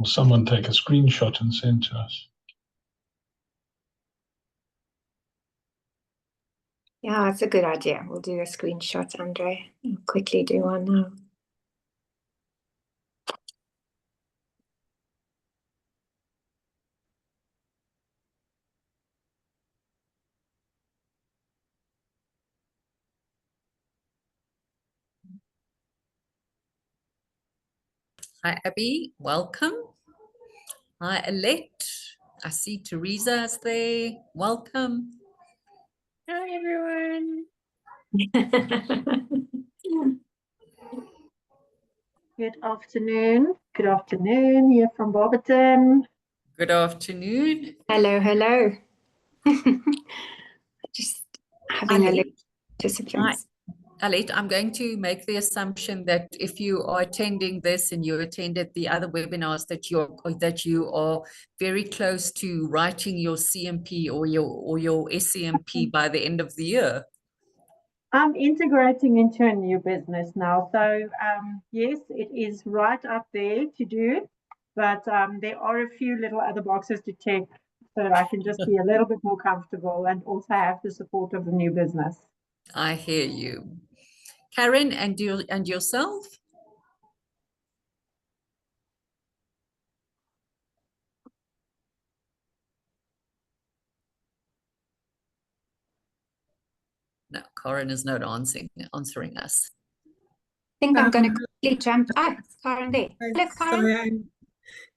Will someone take a screenshot and send to us? Yeah, that's a good idea. We'll do a screenshot, Andre. I'll quickly do one now. Hi, Abby. Welcome. Hi, Alette. I see Teresa's there. Welcome. Hi, everyone. Good afternoon. Good afternoon here from Barberton. Good afternoon. Hello, hello. Just having a look at participants. Alette, I'm going to make the assumption that if you are attending this and you attended the other webinars, that you are very close to writing your CMP or your SCMP by the end of the year. I'm integrating into a new business now. So yes, it is right up there to do, but there are a few little other boxes to check so that I can just be a little bit more comfortable and also have the support of the new business. I hear you. Karen, and yourself? No, Karen is not answering us. I think I'm going to quickly jump. It's Karen there. Hello, Karen.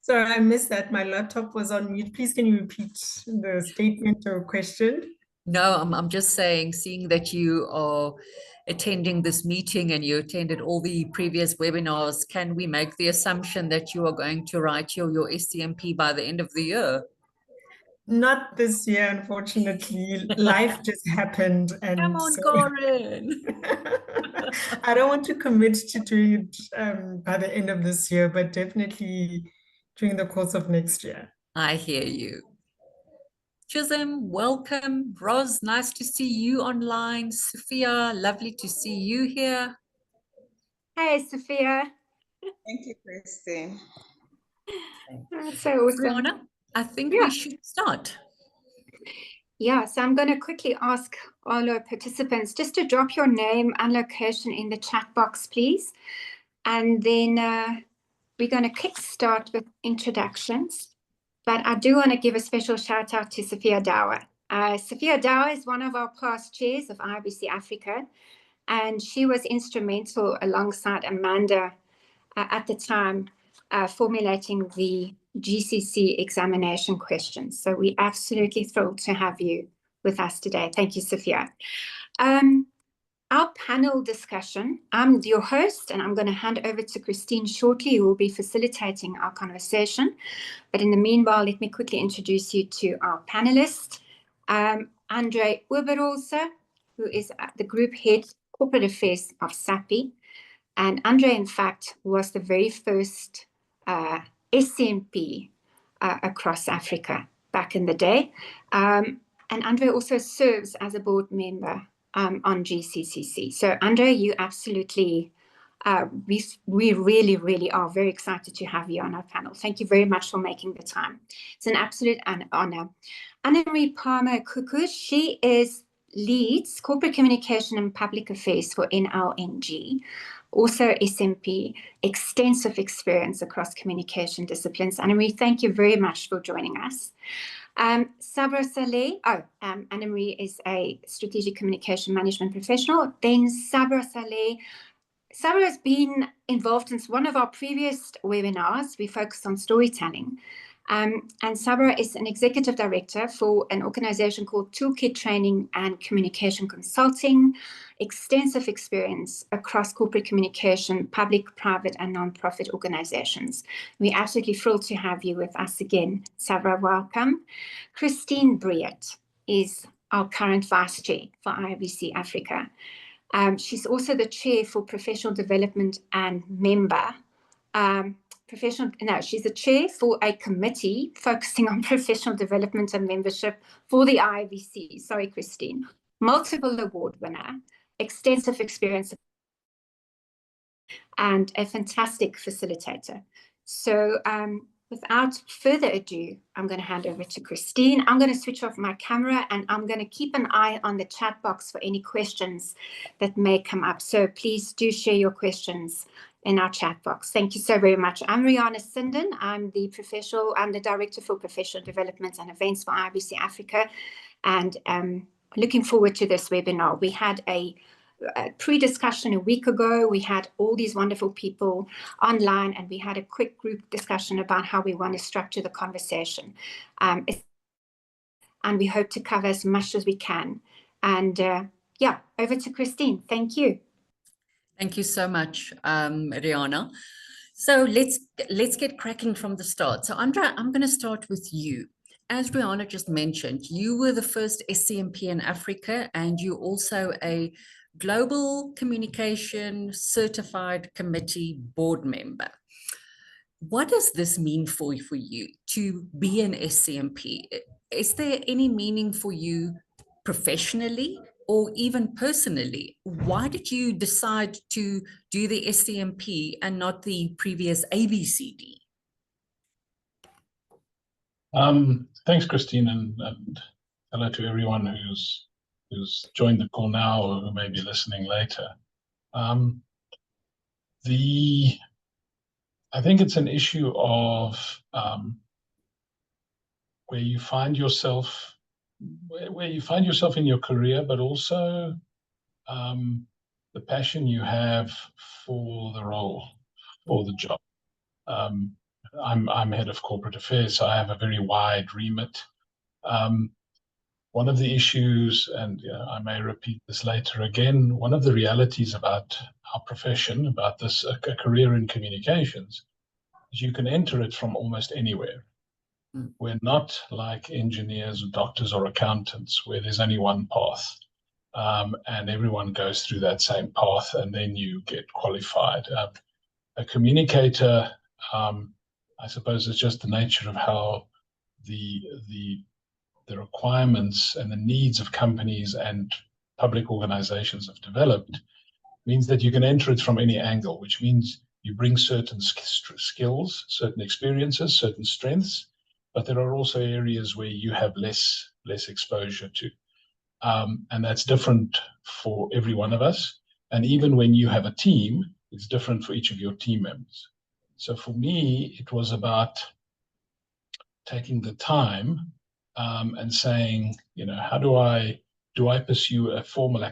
Sorry, I missed that. My laptop was on mute. Please, can you repeat the statement or question? No, I'm just saying, seeing that you are attending this meeting and you attended all the previous webinars, can we make the assumption that you are going to write your SCMP by the end of the year? Not this year, unfortunately. Life just happened. And come on, Karen. I don't want to commit to doing it by the end of this year, but definitely during the course of next year. I hear you. Chisholm, welcome. Roz, nice to see you online. Sophia, lovely to see you here. Hey, Sophia. Thank you, Christine. That's so awesome. Brianna, I think we should start. Yeah, so I'm going to quickly ask all our participants just to drop your name and location in the chat box, please. And then we're going to kickstart with introductions. But I do want to give a special shout out to Sophia Dower. Sophia Dower is one of our past chairs of IBC Africa, and she was instrumental alongside Amanda at the time formulating the GCC examination questions. So we're absolutely thrilled to have you with us today. Thank you, Sophia. Our panel discussion, I'm your host, and I'm going to hand over to Christine shortly, who will be facilitating our conversation. But in the meanwhile, let me quickly introduce you to our panelists. Andre Oberholzer, who is the Group Head Corporate Affairs of SAPI. And Andre, in fact, was the very first SCMP across Africa back in the day. And Andre also serves as a board member on GCCC. So Andre, you absolutely, we really, really are very excited to have you on our panel. Thank you very much for making the time. It's an absolute honor. Anne-Marie Palmer-Kuku, she leads Corporate Communication and Public Affairs for NLNG. Also SMP, extensive experience across communication disciplines. Anne-Marie, thank you very much for joining us. Sabra Saleh, Anne-Marie is a strategic communication management professional. Then Sabra Saleh, Sabra has been involved in one of our previous webinars. We focused on storytelling. And Sabra is an executive director for an organization called Toolkit Training and Communication Consulting, extensive experience across corporate communication, public, private, and nonprofit organizations. We're absolutely thrilled to have you with us again. Sabra, welcome. Christine Briet is our current vice chair for IBC Africa. She's also the chair for professional development and member. She's a chair for a committee focusing on professional development and membership for the IBC. Sorry, Christine. Multiple award winner, extensive experience, and a fantastic facilitator. So without further ado, I'm going to hand over to Christine. I'm going to switch off my camera and I'm going to keep an eye on the chat box for any questions that may come up. So please do share your questions in our chat box. Thank you so very much. I'm Rihanna Sinden. I'm the Director for Professional Development and Events for IBC Africa, and looking forward to this webinar. We had a pre-discussion a week ago. We had all these wonderful people online, and we had a quick group discussion about how we want to structure the conversation. And we hope to cover as much as we can. And yeah, over to Christine. Thank you. Thank you so much, Rihanna. So let's get cracking from the start. So Andrea, I'm going to start with you. As Rihanna just mentioned, you were the first SCMP in Africa, and you're also a Global Communication Certified Committee board member. What does this mean for you to be an SCMP? Is there any meaning for you professionally or even personally? Why did you decide to do the SCMP and not the previous ABCD? Thanks, Christine, and hello to everyone who's joined the call now or who may be listening later. I think it's an issue of where you find yourself in your career, but also the passion you have for the role, for the job. I'm head of corporate affairs, so I have a very wide remit. One of the issues, and I may repeat this later again, one of the realities about our profession, about this a career in communications, is you can enter it from almost anywhere. We're not like engineers or doctors or accountants where there's only one path, and everyone goes through that same path and then you get qualified. A communicator, I suppose, is just the nature of how the requirements and the needs of companies and public organizations have developed, means that you can enter it from any angle, which means you bring certain skills, certain experiences, certain strengths, but there are also areas where you have less exposure to. And that's different for every one of us. And even when you have a team, it's different for each of your team members. So for me, it was about taking the time and saying, how do I pursue a formal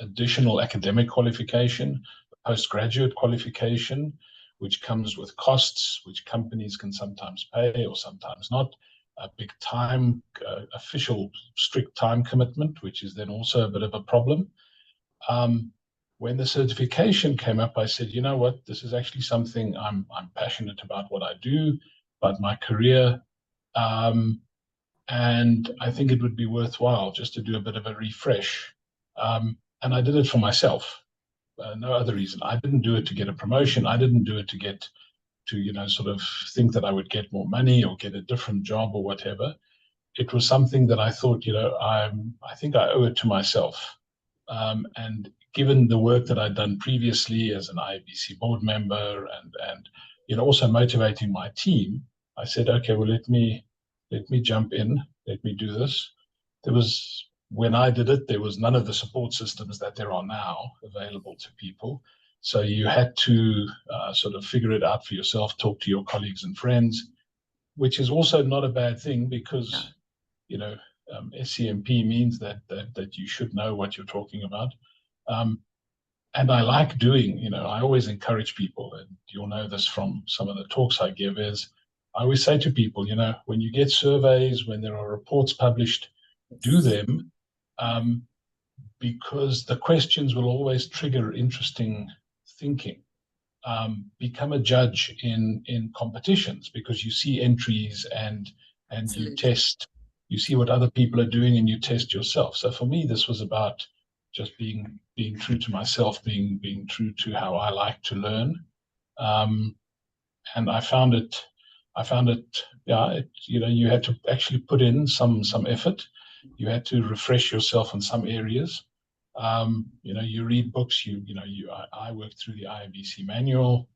additional academic qualification, a postgraduate qualification, which comes with costs, which companies can sometimes pay or sometimes not, a big time, official strict time commitment, which is then also a bit of a problem. When the certification came up, I said, you know what, this is actually something I'm passionate about what I do, about my career. And I think it would be worthwhile just to do a bit of a refresh. And I did it for myself, no other reason. I didn't do it to get a promotion. I didn't do it to sort of think that I would get more money or get a different job or whatever. It was something that I thought, I think I owe it to myself. And given the work that I'd done previously as an IBC board member and also motivating my team, I said, okay, well, let me jump in, let me do this. When I did it, there was none of the support systems that there are now available to people. So you had to sort of figure it out for yourself, talk to your colleagues and friends, which is also not a bad thing because, SCMP means that you should know what you're talking about. And I like doing, I always encourage people, and you'll know this from some of the talks I give, is I always say to people, when you get surveys, when there are reports published, do them, because the questions will always trigger interesting thinking. Become a judge in competitions because you see entries and you test, you see what other people are doing and you test yourself. So for me, this was about just being true to myself, being true to how I like to learn. And I found it, you had to actually put in some effort. You had to refresh yourself in some areas. You read books, I worked through the IBC manual.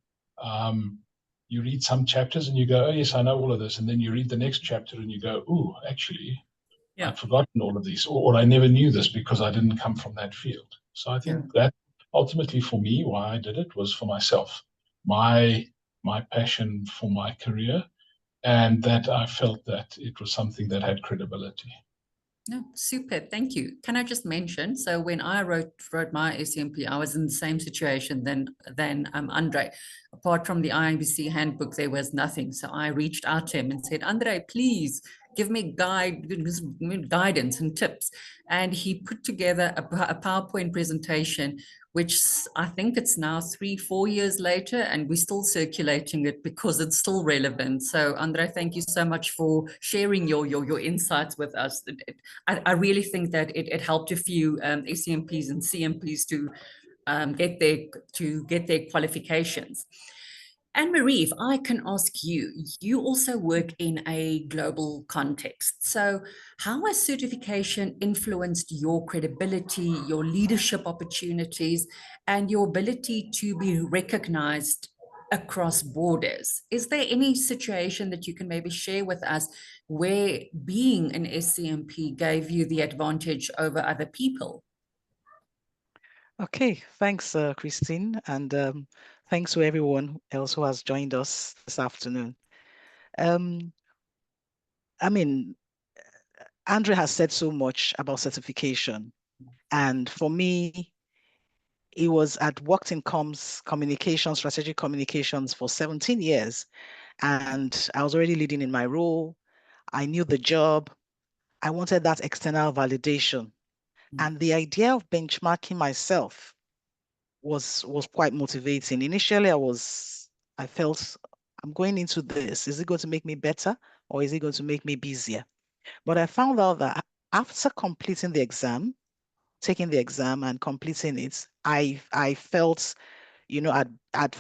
you read some chapters and you go, oh yes, I know all of this. And then you read the next chapter and you go, oh, actually, Yeah. I'd forgotten all of these, or I never knew this because I didn't come from that field. So I think that ultimately for me, why I did it was for myself, my passion for my career, and that I felt that it was something that had credibility. No, super. Thank you. Can I just mention? So when I wrote my SCMP, I was in the same situation than Andre. Apart from the IBC handbook, there was nothing. So I reached out to him and said, Andre, please give me guidance and tips. And he put together a PowerPoint presentation, which I think it's now 3-4 years later, and we're still circulating it because it's still relevant. So Andre, thank you so much for sharing your insights with us. I really think that it helped a few SCMPs and CMPs to get their qualifications. Anne-Marie, if I can ask you, you also work in a global context. So how has certification influenced your credibility, your leadership opportunities, and your ability to be recognized across borders? Is there any situation that you can maybe share with us where being an SCMP gave you the advantage over other people? Okay, thanks, Christine, and thanks to everyone else who has joined us this afternoon. I mean, Andre has said so much about certification, and for me, it was I'd worked in communications, strategic communications for 17 years, and I was already leading in my role. I knew the job. I wanted that external validation, and the idea of benchmarking myself was quite motivating. Initially, I felt I'm going into this. Is it going to make me better or is it going to make me busier? But I found out that after completing the exam, taking the exam and completing it, I felt, I'd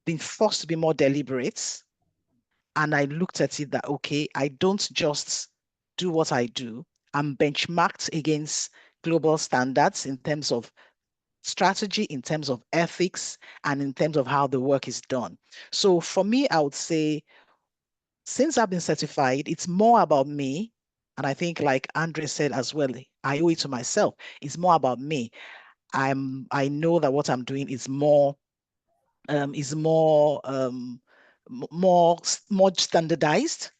been forced to be more deliberate. And I looked at it that, okay, I don't just do what I do. I'm benchmarked against global standards in terms of strategy, in terms of ethics, and in terms of how the work is done. So for me, I would say, since I've been certified, it's more about me. And I think, like Andre said as well, I owe it to myself. It's more about me. I know that what I'm doing is more more standardized,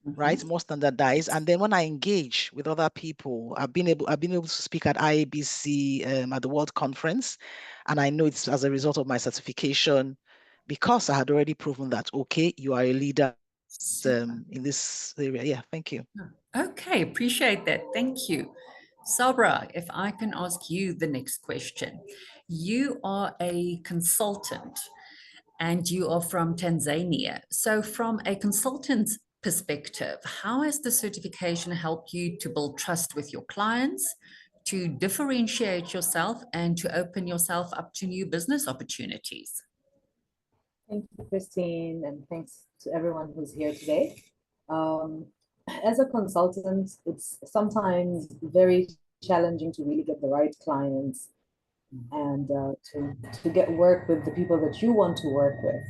right? More standardized. And then when I engage with other people, I've been able to speak at IABC at the World Conference, and I know it's as a result of my certification, because I had already proven that, okay, you are a leader in this area. Yeah, thank you. Okay, appreciate that. Thank you. Sabra, if I can ask you the next question. You are a consultant and you are from Tanzania. So from a consultant's perspective, how has the certification helped you to build trust with your clients, to differentiate yourself, and to open yourself up to new business opportunities? Thank you, Christine, and thanks to everyone who's here today. As a consultant, it's sometimes very challenging to really get the right clients and to get work with the people that you want to work with.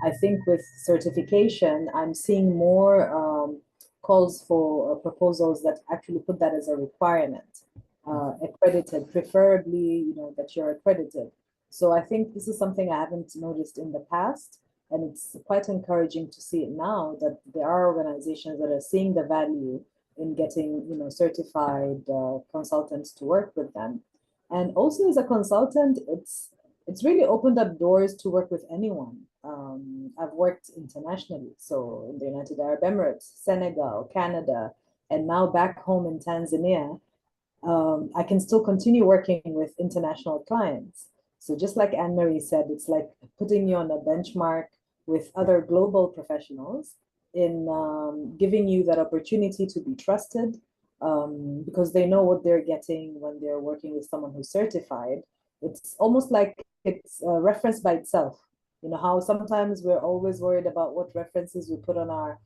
I think with certification, I'm seeing more calls for proposals that actually put that as a requirement, accredited, preferably, that you're accredited. So I think this is something I haven't noticed in the past, and it's quite encouraging to see it now that there are organizations that are seeing the value in getting, certified consultants to work with them. And also as a consultant, it's really opened up doors to work with anyone. I've worked internationally, so in the United Arab Emirates, Senegal, Canada, and now back home in Tanzania. I can still continue working with international clients. So just like Anne-Marie said, it's like putting you on a benchmark with other global professionals in giving you that opportunity to be trusted, because they know what they're getting when they're working with someone who's certified. It's almost like it's a reference by itself. You know how sometimes we're always worried about what references we put on our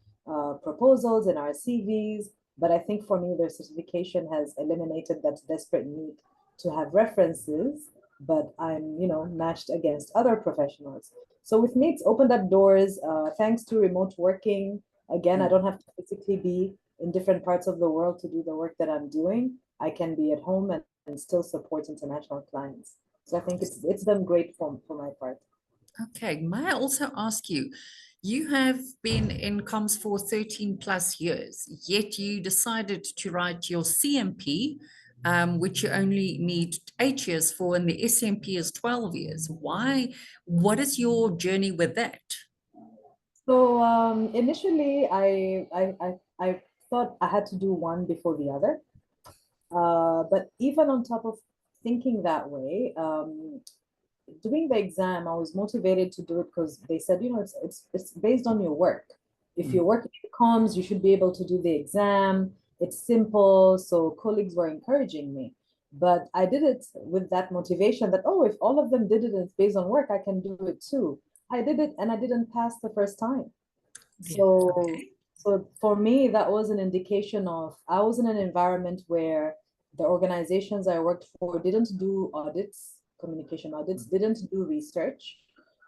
proposals and our CVs, but I think for me, their certification has eliminated that desperate need to have references, but I'm, matched against other professionals. So with me, it's opened up doors, thanks to remote working. Again, I don't have to physically be in different parts of the world to do the work that I'm doing. I can be at home and still support international clients. So I think it's done great for my part. Okay, may I also ask you, you have been in comms for 13 plus years, yet you decided to write your CMP, which you only need 8 years for, and the SMP is 12 years. Why? What is your journey with that? So initially, I thought I had to do one before the other. But even on top of thinking that way, doing the exam, I was motivated to do it because they said, you know, it's based on your work. If you're working in comms, you should be able to do the exam. It's simple. So colleagues were encouraging me. But I did it with that motivation that, oh, if all of them did it and it's based on work, I can do it too. I did it and I didn't pass the first time. So, Okay. so for me, that was an indication of I was in an environment where the organizations I worked for didn't do audits, communication audits, didn't do research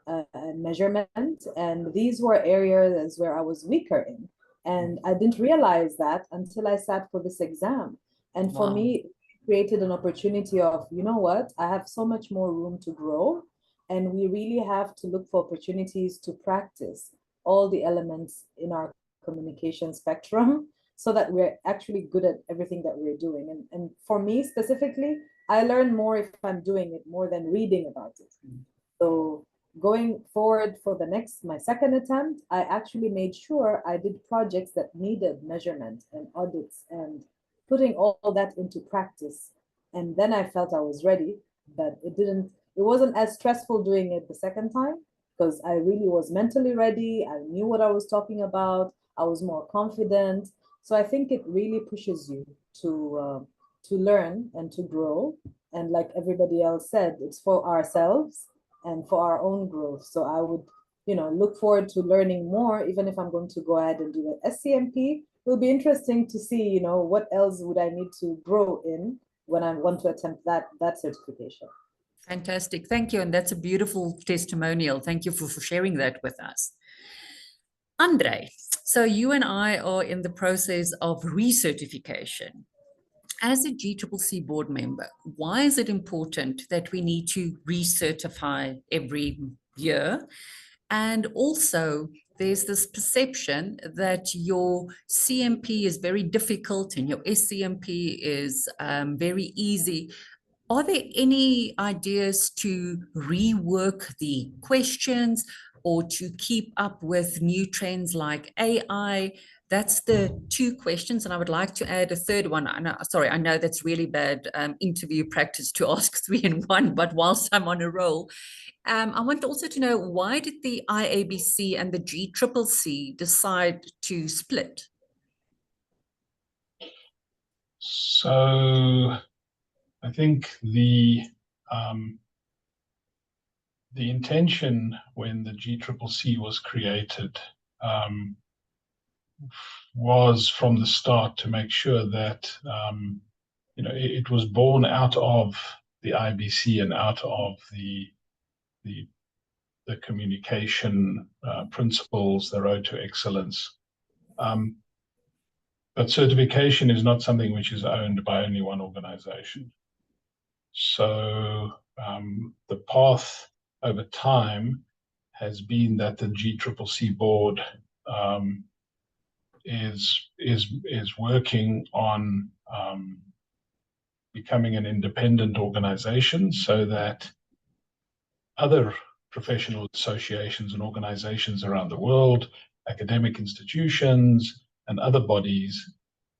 and measurement. And these were areas where I was weaker in. And I didn't realize that until I sat for this exam. And for Wow. me, it created an opportunity of, you know what, I have so much more room to grow. And we really have to look for opportunities to practice all the elements in our communication spectrum so that we're actually good at everything that we're doing. And for me specifically, I learn more if I'm doing it more than reading about it. So going forward for my second attempt, I actually made sure I did projects that needed measurement and audits and putting all that into practice. And then I felt I was ready, but it wasn't as stressful doing it the second time because I really was mentally ready. I knew what I was talking about. I was more confident. So I think it really pushes you to learn and to grow. And like everybody else said, it's for ourselves and for our own growth. So I would, look forward to learning more, even if I'm going to go ahead and do the SCMP. It'll be interesting to see, what else would I need to grow in when I want to attempt that certification. Fantastic. Thank you. And that's a beautiful testimonial. Thank you for sharing that with us. Andre, so you and I are in the process of recertification. As a GCCC board member, why is it important that we need to recertify every year? And also, there's this perception that your CMP is very difficult and your SCMP is very easy. Are there any ideas to rework the questions or to keep up with new trends like AI? That's the two questions. And I would like to add a third one. I know that's really bad interview practice to ask 3 in 1, but whilst I'm on a roll, I want also to know, why did the IABC and the GCCC decide to split? So I think the intention when the GCCC was created was from the start to make sure that it was born out of the IBC and out of the communication principles, the road to excellence. But certification is not something which is owned by only one organization. So the path over time has been that the GCCC board is working on becoming an independent organization so that other professional associations and organizations around the world, academic institutions, and other bodies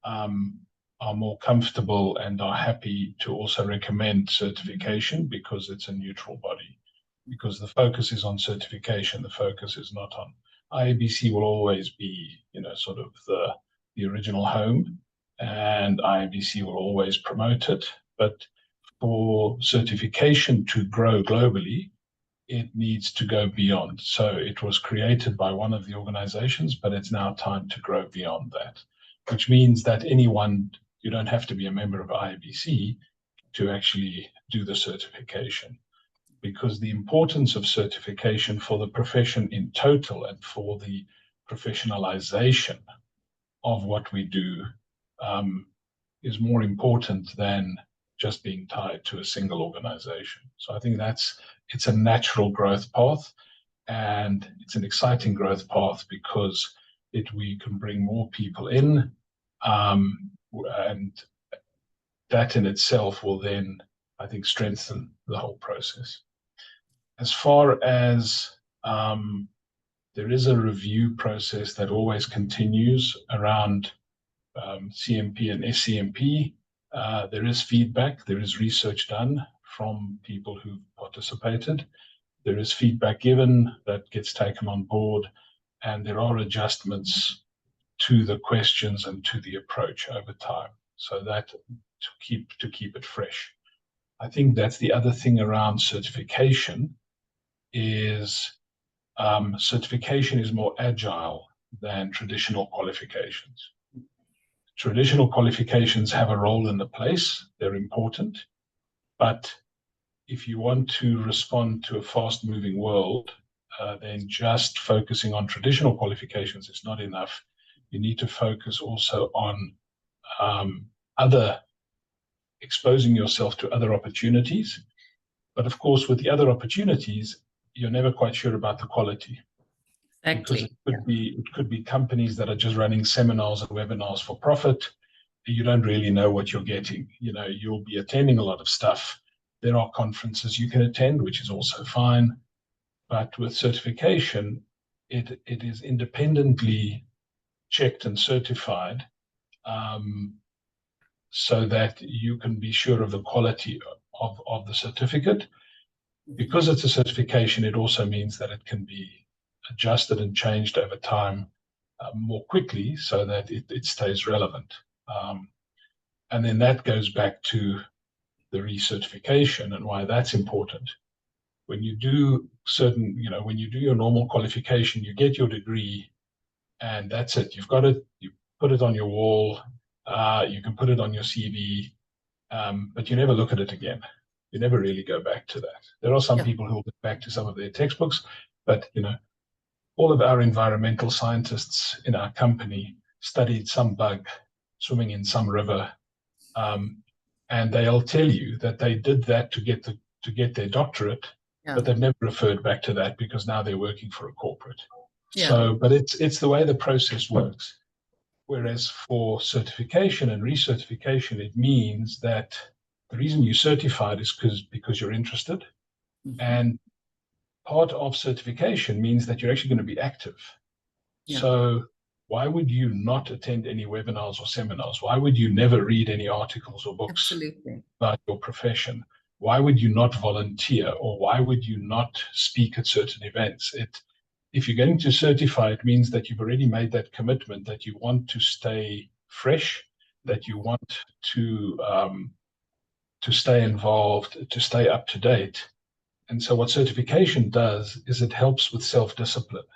are more comfortable and are happy to also recommend certification because it's a neutral body. Because the focus is on certification, the focus is not on. IABC will always be, sort of the original home, and IABC will always promote it. But for certification to grow globally, it needs to go beyond. So it was created by one of the organizations, but it's now time to grow beyond that, which means that you don't have to be a member of IABC to actually do the certification. because the importance of certification for the profession in total and for the professionalization of what we do is more important than just being tied to a single organization. So I think it's a natural growth path, and it's an exciting growth path because we can bring more people in, and that in itself will then, I think, strengthen the whole process. As far as there is a review process that always continues around CMP and SCMP. There is feedback, there is research done from people who participated. There is feedback given that gets taken on board, and there are adjustments to the questions and to the approach over time, so that to keep it fresh. I think that's the other thing around certification is certification is more agile than traditional qualifications. Traditional qualifications have a role in the place, they're important, but if you want to respond to a fast-moving world, then just focusing on traditional qualifications is not enough. You need to focus also on exposing yourself to other opportunities. But of course, with the other opportunities, you're never quite sure about the quality. Exactly. Because it could be companies that are just running seminars and webinars for profit. You don't really know what you're getting. You'll be attending a lot of stuff. There are conferences you can attend, which is also fine. But with certification, it is independently checked and certified, so that you can be sure of the quality of the certificate. Because it's a certification, it also means that it can be adjusted and changed over time more quickly, so that it stays relevant. And then that goes back to the recertification and why that's important. When you do when you do your normal qualification, you get your degree and that's it. You've got it, you put it on your wall, you can put it on your CV, but you never look at it again. You never really go back to that. There are some people who will go back to some of their textbooks, but all of our environmental scientists in our company studied some bug swimming in some river, and they'll tell you that they did that to get their doctorate, but they've never referred back to that because now they're working for a corporate. But it's the way the process works. Whereas for certification and recertification, it means that the reason you certified is because you're interested, and part of certification means that you're actually going to be active. So why would you not attend any webinars or seminars? Why would you never read any articles or books about your profession? Why would you not volunteer, or why would you not speak at certain events? If you're going to certify, it means that you've already made that commitment, that you want to stay fresh, that you want to stay involved, to stay up to date. And so what certification does is it helps with self-discipline.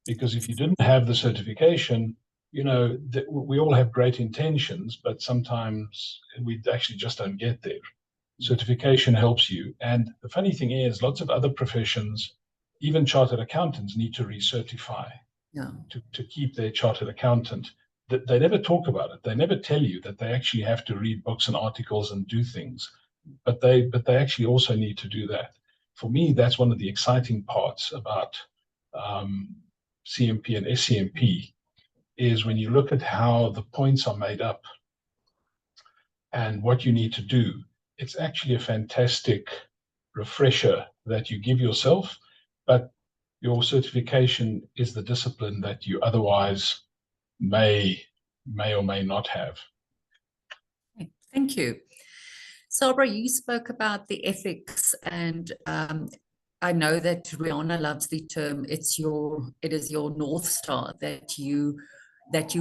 Because if you didn't have the certification, we all have great intentions, but sometimes we actually just don't get there. Certification helps you. And the funny thing is, lots of other professions, even chartered accountants, need to recertify to keep their chartered accountant. They never talk about it. They never tell you that they actually have to read books and articles and do things, but they actually also need to do that. For me, that's one of the exciting parts about CMP and SCMP, is when you look at how the points are made up and what you need to do, it's actually a fantastic refresher that you give yourself, but your certification is the discipline that you otherwise may or may not have. Thank you. Sabra, you spoke about the ethics, and I know that Rihanna loves the term, it is your North Star that you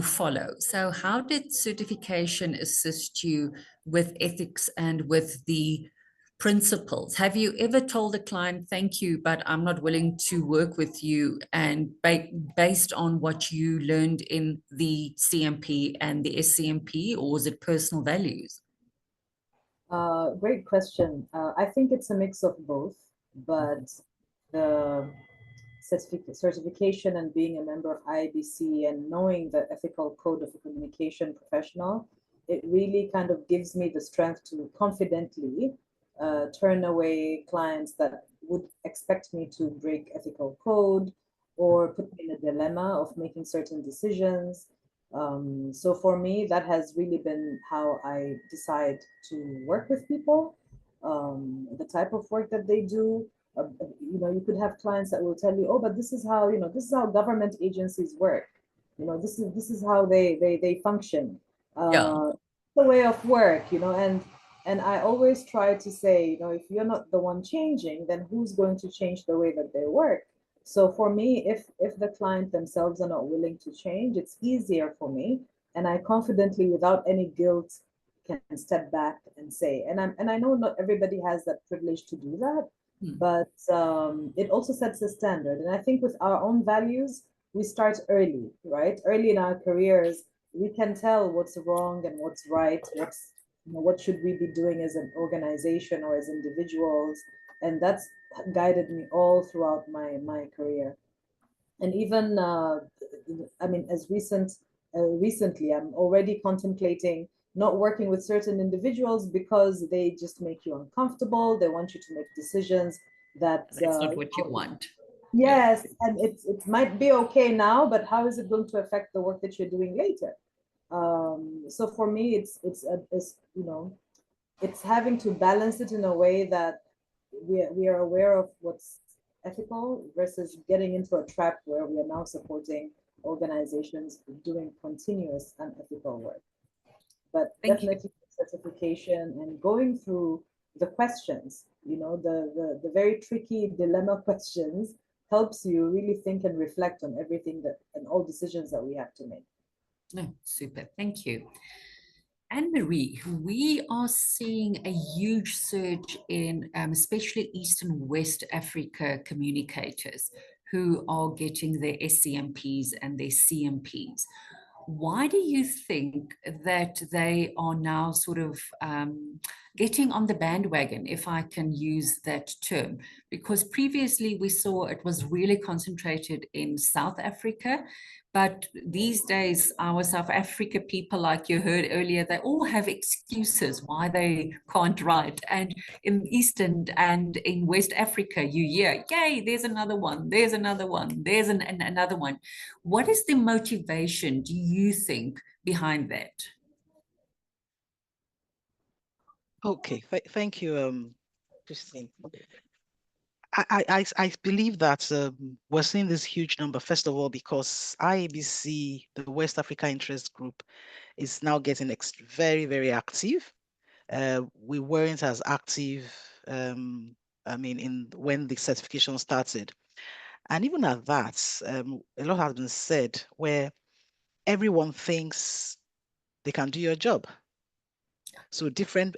follow. So how did certification assist you with ethics and with the principles? Have you ever told a client, thank you, but I'm not willing to work with you, and based on what you learned in the CMP and the SCMP, or was it personal values? Great question. I think it's a mix of both. but the certification and being a member of IABC and knowing the ethical code of a communication professional, it really kind of gives me the strength to confidently turn away clients that would expect me to break ethical code or put me in a dilemma of making certain decisions. So for me, that has really been how I decide to work with people, the type of work that they do. You could have clients that will tell you, oh, but this is how, this is how government agencies work. This is how they function. Yeah. The way of work, and I always try to say, if you're not the one changing, then who's going to change the way that they work? So for me, if the client themselves are not willing to change, it's easier for me, and I confidently, without any guilt, can step back and say, and I know not everybody has that privilege to do that, but it also sets a standard. And I think with our own values, we start early, right? Early in our careers, we can tell what's wrong and what's right, what should we be doing as an organization or as individuals, and that's guided me all throughout my career. And even I mean, as recently, I'm already contemplating not working with certain individuals because they just make you uncomfortable. They want you to make decisions that That's not what you want. yes, and it might be okay now, but how is it going to affect the work that you're doing later? So for me, it's having to balance it in a way that we are aware of what's ethical versus getting into a trap where we are now supporting organizations doing continuous unethical work. But Thank you. definitely certification and going through the questions, the very tricky dilemma questions helps you really think and reflect on everything that and all decisions that we have to make. No, super. Thank you. Anne-Marie, we are seeing a huge surge in especially East and West Africa communicators who are getting their SCMPs and their CMPs. Why do you think that they are now sort of getting on the bandwagon, if I can use that term? Because previously we saw it was really concentrated in South Africa, but these days our South Africa people, like you heard earlier, they all have excuses why they can't write. And in Eastern and in West Africa, you hear, yay, there's another one, there's another one, there's another one. What is the motivation, do you think, behind that? Okay, thank you, Christine. I believe that we're seeing this huge number, first of all, because IABC, the West Africa Interest Group, is now getting very, very active. We weren't as active, I mean, when the certification started. And even at that, a lot has been said where everyone thinks they can do your job. So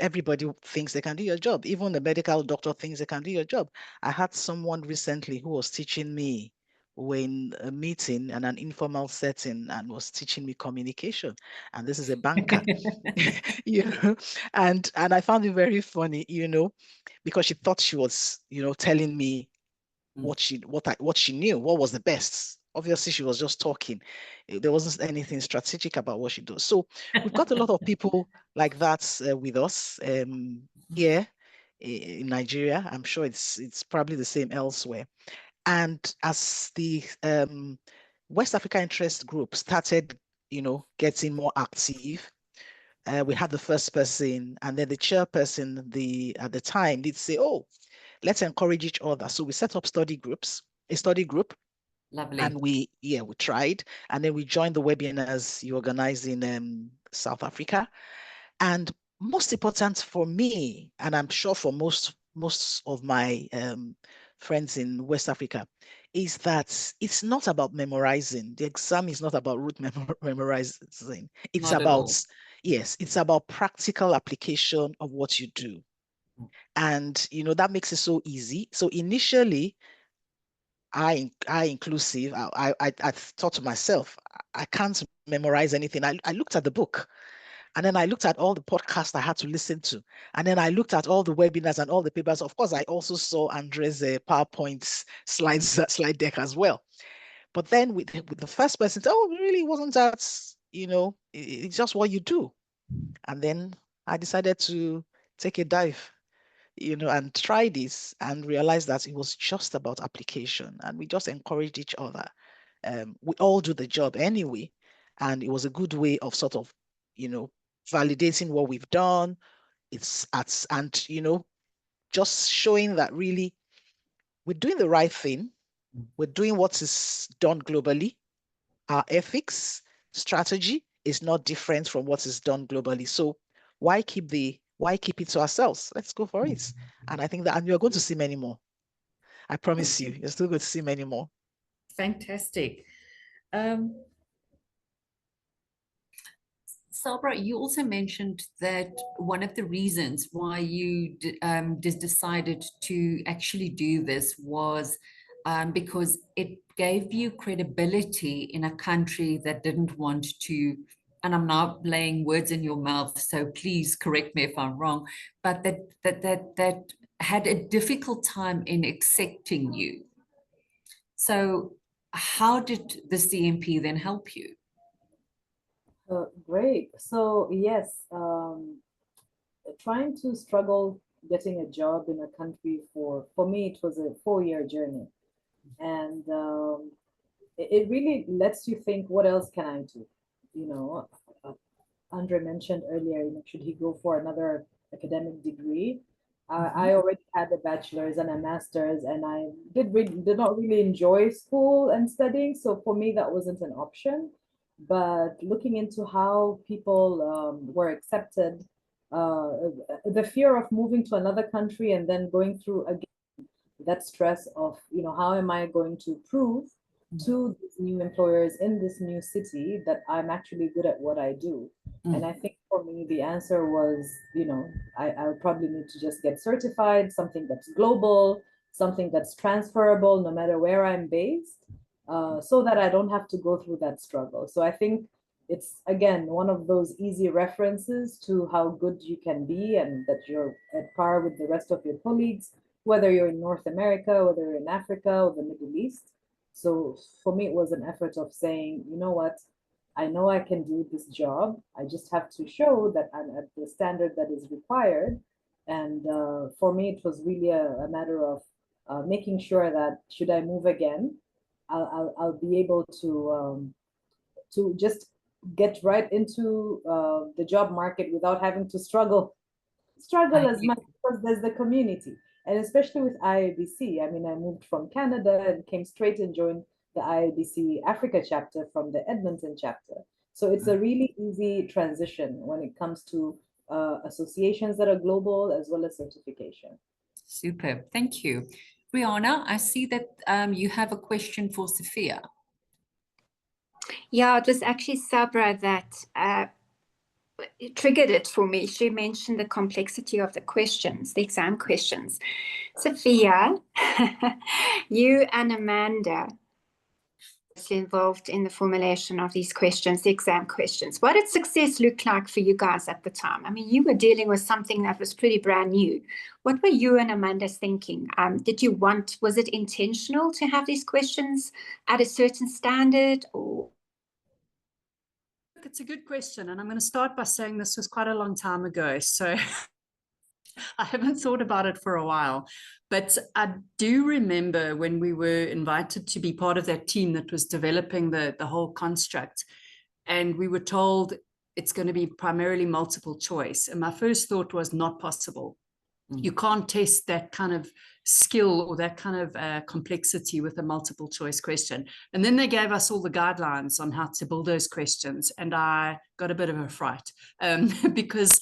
everybody thinks they can do your job. Even the medical doctor thinks they can do your job. I had someone recently who was teaching me in a meeting and an informal setting and was teaching me communication. And this is a banker, and I found it very funny, because she thought she was, telling me what she knew, what was the best. Obviously, she was just talking. There wasn't anything strategic about what she does. So we've got a lot of people like that with us here in Nigeria. I'm sure it's probably the same elsewhere. And as the West Africa Interest Group started, getting more active, we had the first person, and then the chairperson, at the time, did say, "Oh, let's encourage each other." So we set up a study group. Lovely. And we tried, and then we joined the webinars you organize in South Africa. And most important for me, and I'm sure for most of my friends in West Africa, is that it's not about memorizing. The exam is not about rote memorizing. It's Not at all. about, yes, it's about practical application of what you do. And, that makes it so easy. So initially, I inclusive, I thought to myself, I can't memorize anything. I looked at the book And then I looked at all the podcasts I had to listen to. And then I looked at all the webinars and all the papers. Of course, I also saw Andre's PowerPoint slide deck as well. But then with the first person, oh, really wasn't that, it's just what you do. And then I decided to take a dive, and try this and realize that it was just about application. And we just encouraged each other. We all do the job anyway. And it was a good way of sort of, validating what we've done. Just showing that really we're doing the right thing. We're doing what is done globally. Our ethics strategy is not different from what is done globally. So why keep it to ourselves? Let's go for it. And I think that, and you're going to see many more. I promise you, you're still going to see many more. Fantastic. Sabra, you also mentioned that one of the reasons why you decided to actually do this was because it gave you credibility in a country that didn't want to, and I'm not laying words in your mouth, so please correct me if I'm wrong, but that had a difficult time in accepting you. So how did the CMP then help you? Great. So yes, trying to struggle getting a job in a country for me, it was a 4-year journey. And it really lets you think, what else can I do? Andre mentioned earlier, should he go for another academic degree? I already had a bachelor's and a master's, and I did not really enjoy school and studying. So for me, that wasn't an option. But looking into how people were accepted, the fear of moving to another country and then going through again that stress of, how am I going to prove to these new employers in this new city that I'm actually good at what I do? And I think for me, the answer was, I'll probably need to just get certified, something that's global, something that's transferable, no matter where I'm based, so that I don't have to go through that struggle. So I think it's, again, one of those easy references to how good you can be and that you're at par with the rest of your colleagues, whether you're in North America, whether you're in Africa or the Middle East. So for me, it was an effort of saying, you know what, I know I can do this job. I just have to show that I'm at the standard that is required. And for me, it was really a matter of making sure that should I move again, I'll be able to just get right into the job market without having to struggle as much, because there's the community. And especially with IABC, I mean, I moved from Canada and came straight and joined the IABC Africa chapter from the Edmonton chapter. So it's a really easy transition when it comes to associations that are global as well as certification. Superb, thank you. Rihanna, I see that you have a question for Sophia. Yeah, it was actually Sabra that it triggered it for me. She mentioned the complexity of the questions, the exam questions. Sophia, you and Amanda involved in the formulation of these questions, the exam questions. What did success look like for you guys at the time? I mean, you were dealing with something that was pretty brand new. What were you and Amanda thinking? Was it intentional to have these questions at a certain standard, or? It's a good question, and I'm going to start by saying this was quite a long time ago, so I haven't thought about it for a while. But I do remember when we were invited to be part of that team that was developing the whole construct, and we were told it's going to be primarily multiple choice. And my first thought was not possible. You can't test that kind of skill or that kind of complexity with a multiple choice question. And then they gave us all the guidelines on how to build those questions. And I got a bit of a fright because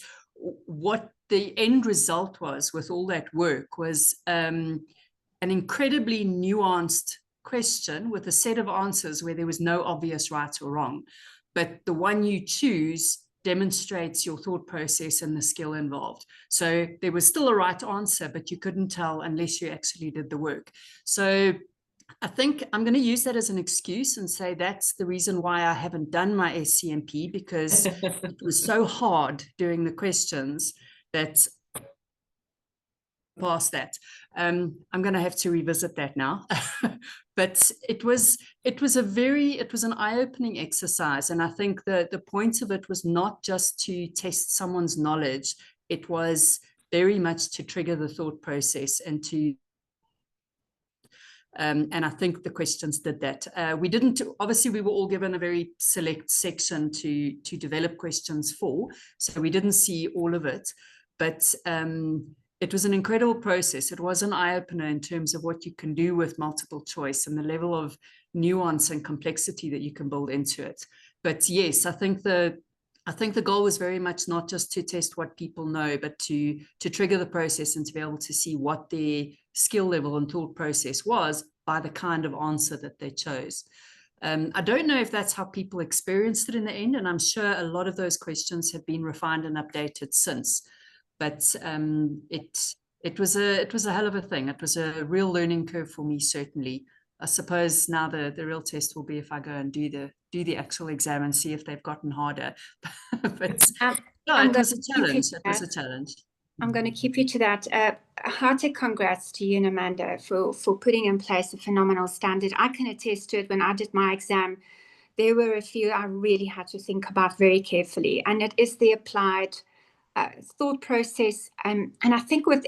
what the end result was with all that work was an incredibly nuanced question with a set of answers where there was no obvious right or wrong. But the one you choose demonstrates your thought process and the skill involved. So there was still a right answer, but you couldn't tell unless you actually did the work. So I think I'm going to use that as an excuse and say that's the reason why I haven't done my SCMP, because it was so hard doing the questions that past that. I'm going to have to revisit that now. But it was an eye-opening exercise. And I think the point of it was not just to test someone's knowledge. It was very much to trigger the thought process and to and I think the questions did that. Obviously we were all given a very select section to develop questions for, so we didn't see all of it, but it was an incredible process. It was an eye-opener in terms of what you can do with multiple choice and the level of nuance and complexity that you can build into it. But yes, I think the goal was very much not just to test what people know, but to trigger the process and to be able to see what their skill level and thought process was by the kind of answer that they chose. I don't know if that's how people experienced it in the end, and I'm sure a lot of those questions have been refined and updated since. But it was a hell of a thing. It was a real learning curve for me, certainly. I suppose now the real test will be if I go and do the actual exam and see if they've gotten harder. But no, it was a challenge. It was a challenge. I'm going to keep you to that. Hearty congrats to you and Amanda for putting in place a phenomenal standard. I can attest to it. When I did my exam, there were a few I really had to think about very carefully, and it is the applied thought process. And I think with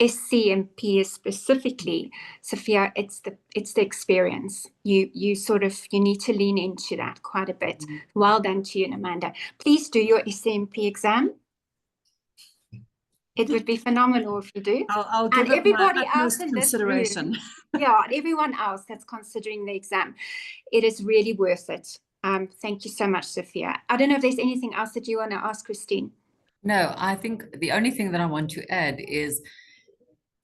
SCMP specifically, Sophia, it's the experience. You need to lean into that quite a bit. Well done to you and Amanda. Please do your SCMP exam. It would be phenomenal if you do. I'll give and it everybody my else utmost in this consideration. room, yeah, and everyone else that's considering the exam, it is really worth it. Thank you so much, Sophia. I don't know if there's anything else that you want to ask Christine. No, I think the only thing that I want to add is,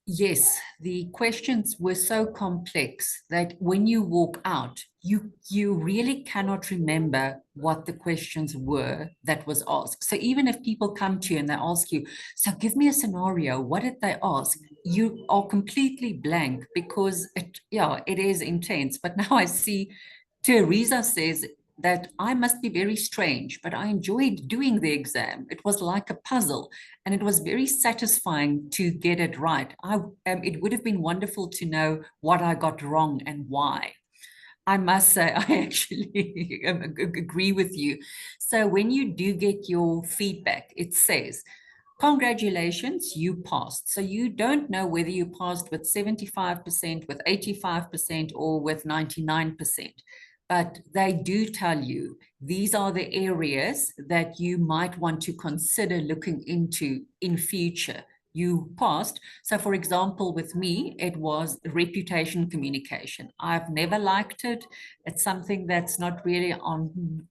yes, the questions were so complex that when you walk out, you really cannot remember what the questions were that was asked. So even if people come to you and they ask you, so give me a scenario, what did they ask? You are completely blank because it is intense. But now I see Teresa says that I must be very strange, but I enjoyed doing the exam. It was like a puzzle, and it was very satisfying to get it right. It would have been wonderful to know what I got wrong and why. I must say, I actually agree with you. So when you do get your feedback, it says, congratulations, you passed. So you don't know whether you passed with 75%, with 85%, or with 99%. But they do tell you these are the areas that you might want to consider looking into in future. You passed. So for example, with me, it was reputation communication. I've never liked it. It's something that's not really on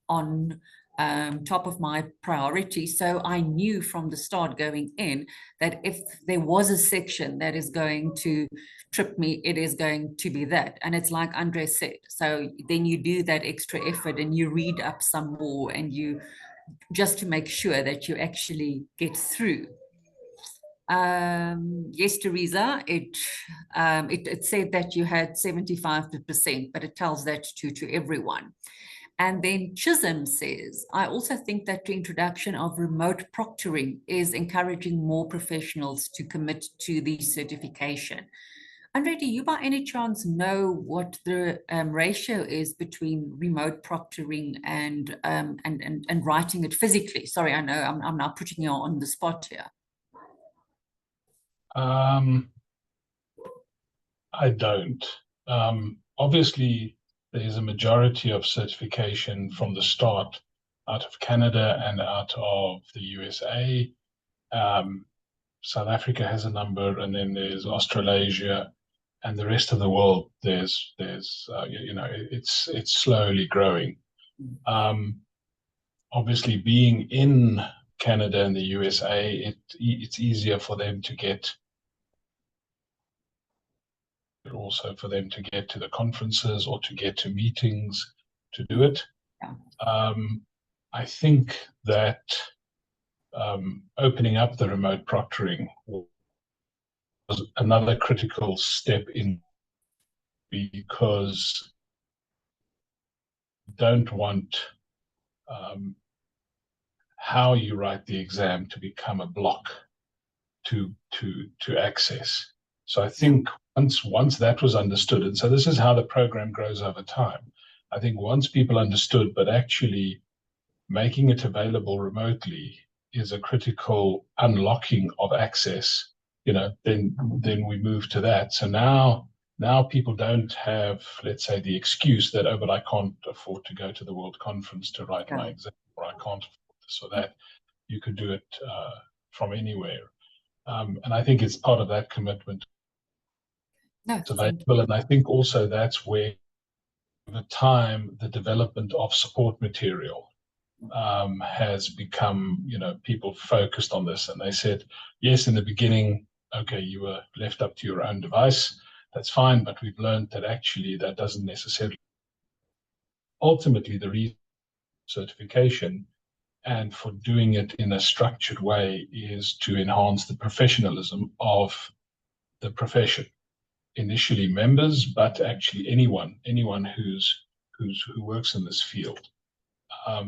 top of my priority. So I knew from the start going in that if there was a section that is going to trip me, it is going to be that. And it's like Andre said. So then you do that extra effort and you read up some more, and you just to make sure that you actually get through. Yes, Teresa, it said that you had 75%, but it tells that to everyone. And then Chisholm says, I also think that the introduction of remote proctoring is encouraging more professionals to commit to the certification. Andre, do you by any chance know what the ratio is between remote proctoring and writing it physically? Sorry, I know I'm now putting you on the spot here. I don't. Obviously, there's a majority of certification from the start out of Canada and out of the USA. South Africa has a number, and then there's Australasia, and the rest of the world. There's it's slowly growing. Obviously, being in Canada and the USA, it's easier for them to get. Also for them to get to the conferences or to get to meetings to do it. Yeah. I think that opening up the remote proctoring was another critical step in because you don't want how you write the exam to become a block to access. So I think once that was understood, and so this is how the program grows over time. I think once people understood, but actually making it available remotely is a critical unlocking of access, then we move to that. So now people don't have, let's say, the excuse that, oh, but I can't afford to go to the World Conference to write my exam, or I can't afford this or that. You could do it from anywhere. And I think it's part of that commitment. It's available. And I think also that's where, over time, the development of support material has become, people focused on this. And they said, yes, in the beginning, okay, you were left up to your own device. That's fine. But we've learned that actually that doesn't necessarily. Ultimately, the certification and for doing it in a structured way is to enhance the professionalism of the profession. Initially members, but actually anyone who works in this field.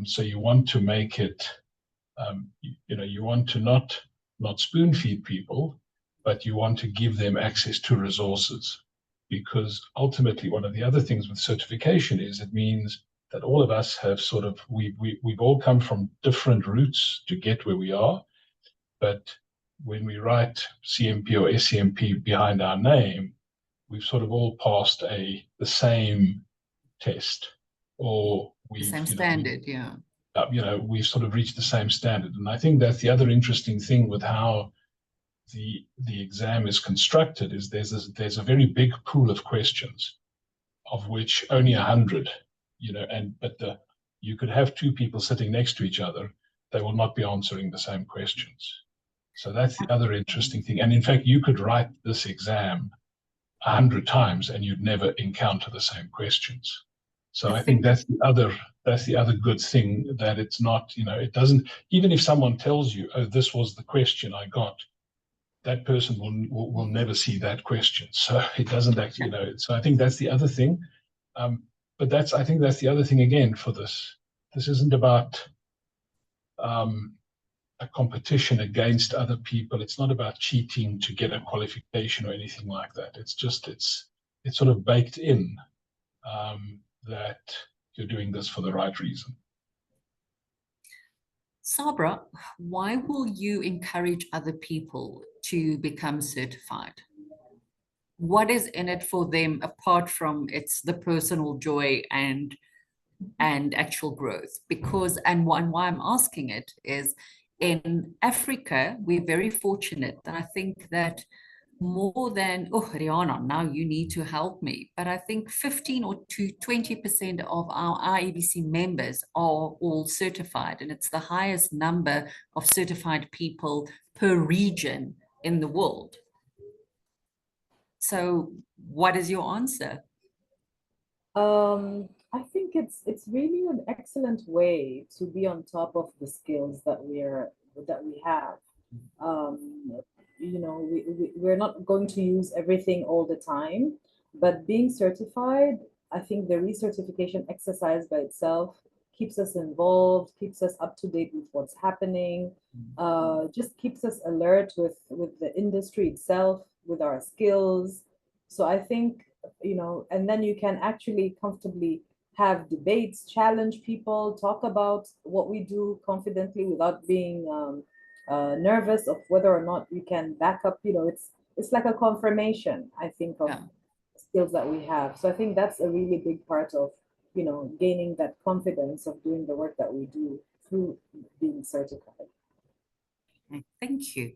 So you want to make it, you want to not spoon feed people, but you want to give them access to resources. Because ultimately, one of the other things with certification is it means that all of us have sort of, we've all come from different routes to get where we are. But when we write CMP or SCMP behind our name, we've sort of all passed the same test, or the same standard, we've sort of reached the same standard. And I think that's the other interesting thing with how the exam is constructed is there's a very big pool of questions, of which only 100, but you could have two people sitting next to each other, they will not be answering the same questions. So that's the other interesting thing. And in fact, you could write this exam 100 times and you'd never encounter the same questions. So I think that's the other good thing, that it's not, it doesn't, even if someone tells you, oh, this was the question I got, that person will never see that question. So it doesn't actually, so I think that's the other thing. But I think that's the other thing again for this. This isn't about a competition against other people. It's not about cheating to get a qualification or anything like that. It's just, it's sort of baked in that you're doing this for the right reason. Sabra, why will you encourage other people to become certified? What is in it for them apart from it's the personal joy and actual growth? Because, and why I'm asking it is, in Africa, we're very fortunate. And I think that more than, oh, Rihanna, now you need to help me. But I think 15 or 20% of our IEBC members are all certified. And it's the highest number of certified people per region in the world. So what is your answer? I think it's really an excellent way to be on top of the skills that we have. We're not going to use everything all the time, but being certified, I think the recertification exercise by itself keeps us involved, keeps us up to date with what's happening, just keeps us alert with the industry itself, with our skills. So I think, and then you can actually comfortably have debates, challenge people, talk about what we do confidently without being nervous of whether or not you can back up. It's like a confirmation, I think, of skills that we have. So I think that's a really big part of, gaining that confidence of doing the work that we do through being certified. Thank you.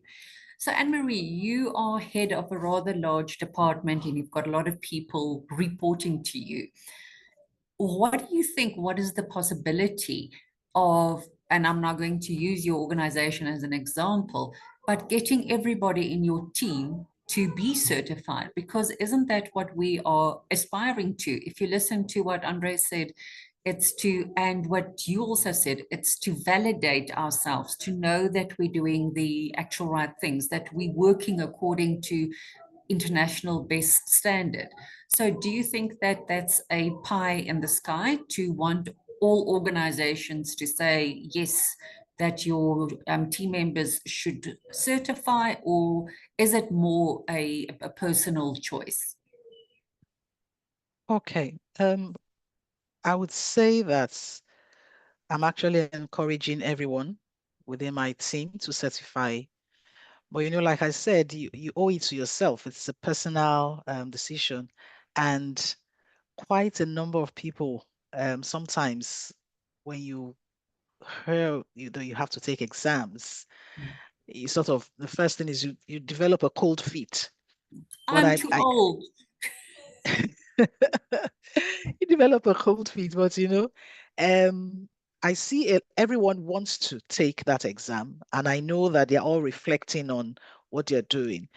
So Anne-Marie, you are head of a rather large department and you've got a lot of people reporting to you. What do you think, what is the possibility of, and I'm not going to use your organization as an example, but getting everybody in your team to be certified? Because isn't that what we are aspiring to? If you listen to what Andre said, it's to, and what you also said, it's to validate ourselves, to know that we're doing the actual right things, that we're working according to international best standard. So do you think that that's a pie in the sky to want all organizations to say, yes, that your team members should certify, or is it more a personal choice? Okay. I would say that I'm actually encouraging everyone within my team to certify. But you know, like I said, you owe it to yourself. It's a personal decision. And quite a number of people, sometimes when you hear you have to take exams, you sort of, the first thing is you develop a cold feet. But I'm too old. You develop a cold feet, but you know, I see it, everyone wants to take that exam, and I know that they're all reflecting on what they're doing.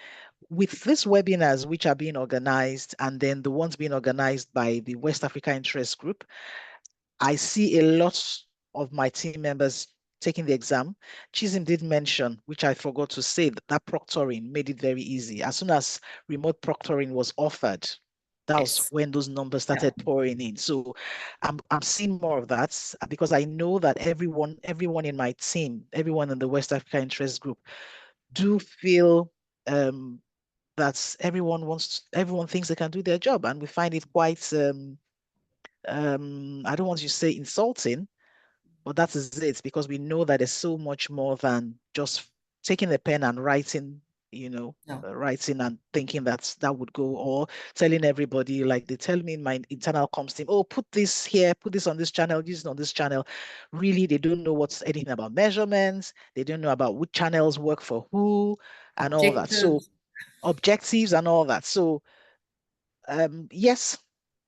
With these webinars, which are being organized, and then the ones being organized by the West Africa Interest Group, I see a lot of my team members taking the exam. Chisholm did mention, which I forgot to say, that proctoring made it very easy. As soon as remote proctoring was offered, that was when those numbers started pouring in. So I'm seeing more of that because I know that everyone in my team, everyone in the West Africa Interest Group do feel that everyone thinks they can do their job, and we find it quite I don't want to say insulting, but that is it, because we know that there's so much more than just taking a pen and writing, writing and thinking that would go, or telling everybody, like they tell me in my internal comms team, oh, put this here, put this on this channel, use it on this channel. Really, they don't know what's anything about measurements. They don't know about which channels work for who and all that. So objectives and all that. So yes,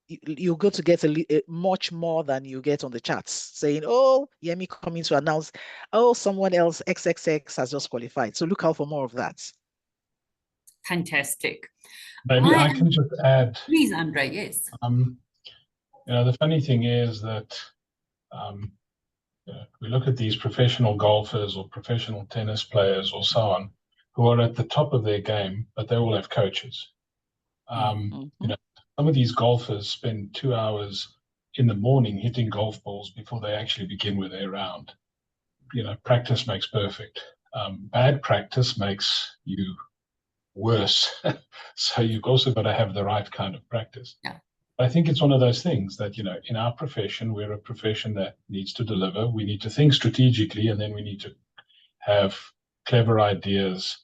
you go to get a much more than you get on the charts, saying, oh, Yemi coming to announce, oh, someone else, XXX has just qualified. So look out for more of that. Fantastic. Maybe I can just add. Please, Andre, yes. The funny thing is that we look at these professional golfers or professional tennis players or so on, who are at the top of their game, but they all have coaches. Some of these golfers spend 2 hours in the morning hitting golf balls before they actually begin with their round. Practice makes perfect. Bad practice makes you worse. So you've also got to have the right kind of practice. Yeah. I think it's one of those things that, in our profession, we're a profession that needs to deliver. We need to think strategically, and then we need to have clever ideas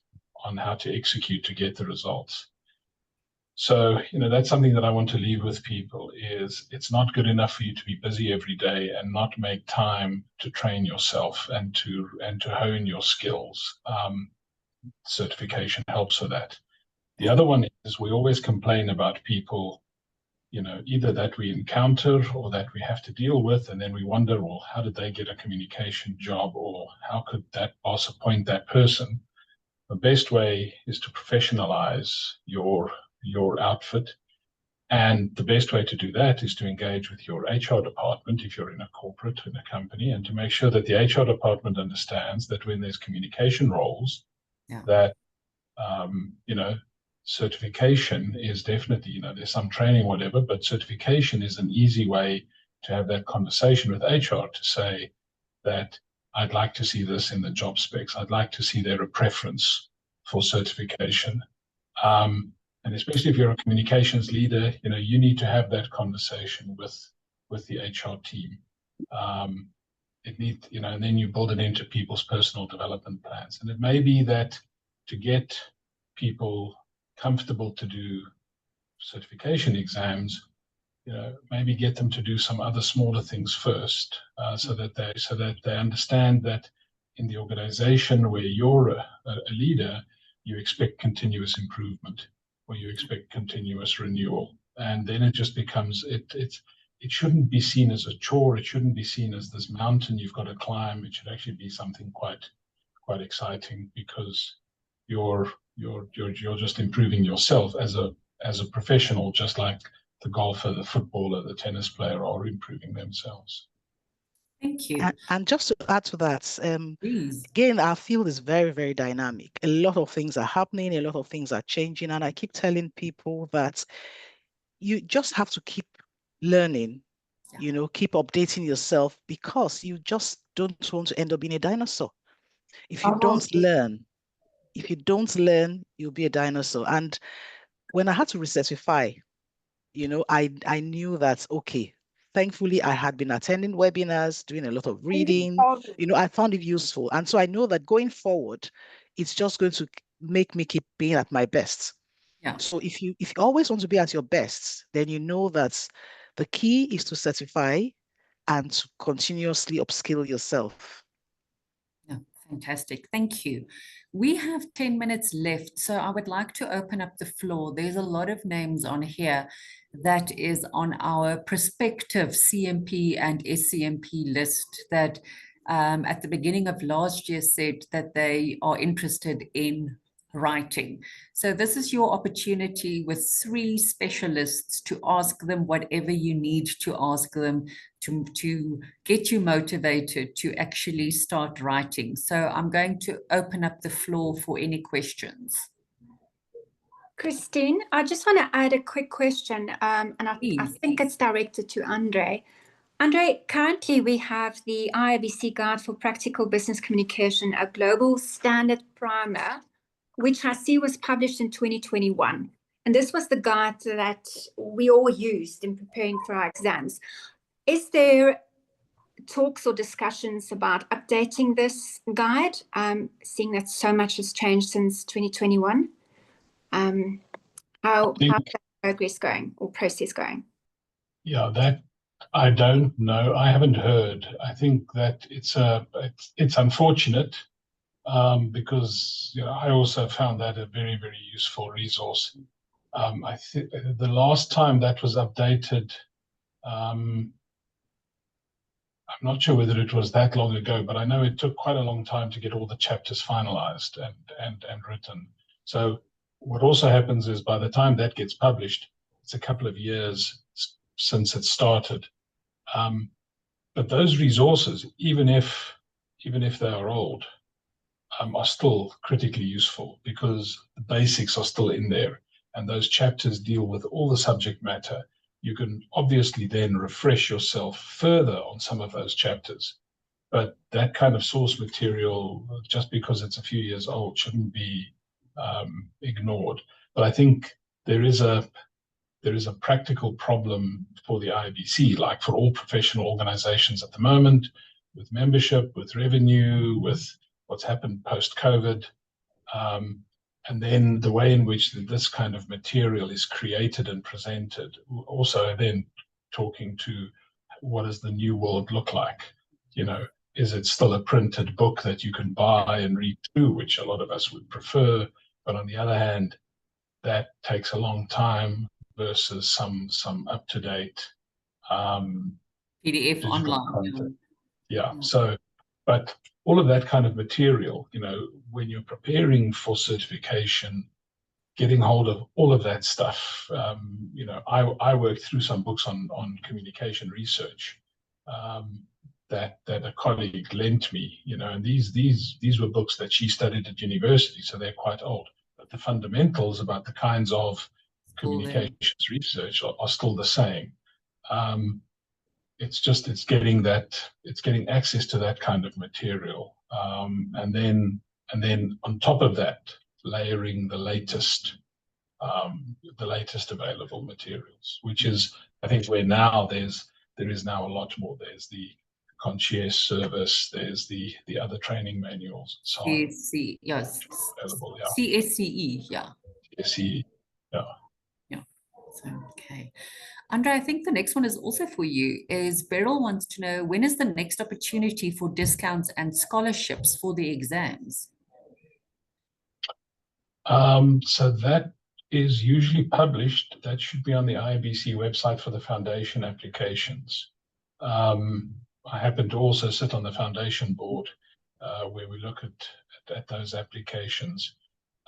on how to execute to get the results. So, that's something that I want to leave with people is it's not good enough for you to be busy every day and not make time to train yourself and to hone your skills. Certification helps with that. The other one is we always complain about people, either that we encounter or that we have to deal with, and then we wonder, well, how did they get a communication job, or how could that boss appoint that person? The best way is to professionalize your outfit. And the best way to do that is to engage with your HR department if you're in a corporate, in a company, and to make sure that the HR department understands that when there's communication roles, that, certification is definitely, there's some training, whatever, but certification is an easy way to have that conversation with HR to say that I'd like to see this in the job specs. I'd like to see there a preference for certification. And especially if you're a communications leader, you need to have that conversation with the HR team. And then you build it into people's personal development plans. And it may be that to get people comfortable to do certification exams, maybe get them to do some other smaller things first, so that they understand that in the organization where you're a leader, you expect continuous improvement, or you expect continuous renewal. And then it just becomes, it shouldn't be seen as a chore. It shouldn't be seen as this mountain you've got to climb. It should actually be something quite exciting, because you're just improving yourself as a professional, just like the golfer, the footballer, the tennis player are improving themselves. Thank you. And just to add to that, Please. again, our field is very, very dynamic. A lot of things are happening, a lot of things are changing. And I keep telling people that you just have to keep learning, keep updating yourself, because you just don't want to end up being a dinosaur. If you don't learn, you'll be a dinosaur. And when I had to recertify, I knew that, okay, thankfully I had been attending webinars, doing a lot of reading, I found it useful. And so I know that going forward, it's just going to make me keep being at my best. Yeah. So if you always want to be at your best, then you know that the key is to certify and to continuously upskill yourself. Yeah, fantastic. Thank you. We have 10 minutes left, so I would like to open up the floor. There's a lot of names on here that is on our prospective CMP and SCMP list that at the beginning of last year said that they are interested in writing. So this is your opportunity with 3 specialists to ask them whatever you need to ask them to get you motivated to actually start writing. So I'm going to open up the floor for any questions. Christine, I just want to add a quick question, and I think it's directed to Andre. Andre, currently we have the IIBC Guide for Practical Business Communication, a global standard primer, which I see was published in 2021. And this was the guide that we all used in preparing for our exams. Is there talks or discussions about updating this guide, seeing that so much has changed since 2021? How's that progress going or process going? Yeah, that I don't know. I haven't heard. I think that it's unfortunate because I also found that a very, very useful resource. I think the last time that was updated, I'm not sure whether it was that long ago, but I know it took quite a long time to get all the chapters finalized and written. So what also happens is by the time that gets published, it's a couple of years since it started. But those resources, even if they are old, are still critically useful because the basics are still in there, and those chapters deal with all the subject matter. You can obviously then refresh yourself further on some of those chapters, but that kind of source material, just because it's a few years old, shouldn't be ignored. But I think there is a practical problem for the IBC, like for all professional organizations at the moment, with membership, with revenue, with what's happened post-COVID, and then the way in which this kind of material is created and presented. Also then talking to what does the new world look like? Is it still a printed book that you can buy and read through, which a lot of us would prefer, but on the other hand, that takes a long time versus some up-to-date PDF online content. Yeah. So, but all of that kind of material, when you're preparing for certification, getting hold of all of that stuff. I worked through some books on communication research that a colleague lent me, and these were books that she studied at university, so they're quite old. But the fundamentals about the kinds of communications research are still the same. It's getting access to that kind of material, and then on top of that, layering the latest available materials, which is, I think, where now there is now a lot more. There's the concierge service, there's the other training manuals and so on. CSC, yes. Available, yeah. CSCE, yeah. CSCE, yeah. Yeah. So, okay. Andre, I think the next one is also for you. Beryl wants to know, when is the next opportunity for discounts and scholarships for the exams? So that is usually published. That should be on the IBC website for the foundation applications. I happen to also sit on the foundation board where we look at those applications.